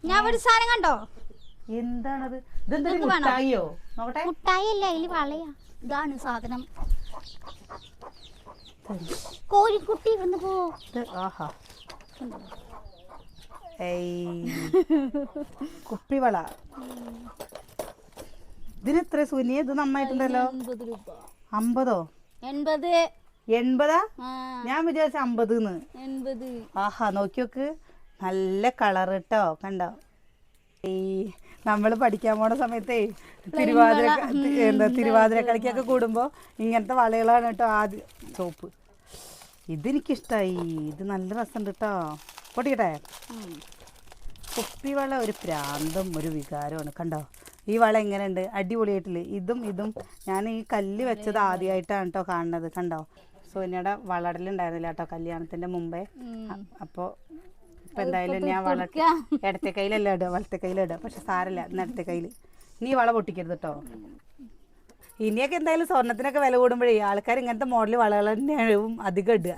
ഞാൻ ഒരു സാധനം കണ്ടോ? എന്താണത്? ഇതെന്തൊരു മുട്ടായിയോ? നോക്കട്ടെ. മുട്ടായി അല്ല, ഇതില് വളയാ. ഇതാണ് സാധനം. കോഴിക്കുട്ടി വന്ന് പോ. ആഹാ, കുപ്പിവള. ഇതിന് എത്ര സുനിയ? ഇത് നന്നായിട്ടുണ്ടല്ലോ. 50 80? ഞാൻ വിചാരിച്ച 50. ആഹാ, നോക്കി നോക്ക്, നല്ല കളർ കേട്ടോ. കണ്ടോ? നമ്മൾ പഠിക്കാൻ പോണ സമയത്തേ തിരുവാതിര കളിക്കൊക്കെ കൂടുമ്പോ ഇങ്ങനത്തെ വളകളാണ് കേട്ടോ. ആദ്യം ചോപ്പ്. ഇതെനിക്കിഷ്ടായി. ഇത് നല്ല രസമുണ്ട് കേട്ടോ. പൊട്ടിക്കട്ടെ. കുപ്പിവള ഒരു പ്രാന്തം, ഒരു വികാരമാണ്. കണ്ടോ ഈ വള എങ്ങനെയുണ്ട്? അടിപൊളിയായിട്ടില്ലേ? ഇതും ഞാൻ ഈ കല്ല് വെച്ചത് ആദ്യമായിട്ടാണ് കേട്ടോ കാണുന്നത്. കണ്ടോ, സോനിയുടെ വളടലുണ്ടായിരുന്നില്ല കേട്ടോ കല്യാണത്തിന്റെ മുമ്പേ. അപ്പോൾ ഇപ്പം എന്തായാലും ഞാൻ ഇടത്തെ കയ്യിലല്ല ഇടുക, വലത്തെ കയ്യിലിടുക. പക്ഷെ സാരല്ല, ഇന്ന് ഇടത്തെ കയ്യിൽ. നീ വള പൊട്ടിക്കരുത് കേട്ടോ. ഇനിയൊക്കെ എന്തായാലും സ്വർണ്ണത്തിനൊക്കെ വില കൂടുമ്പോഴേ ആൾക്കാർ ഇങ്ങനത്തെ മോഡൽ വളകൾ തന്നെയാണ് അധികം ഇടുക.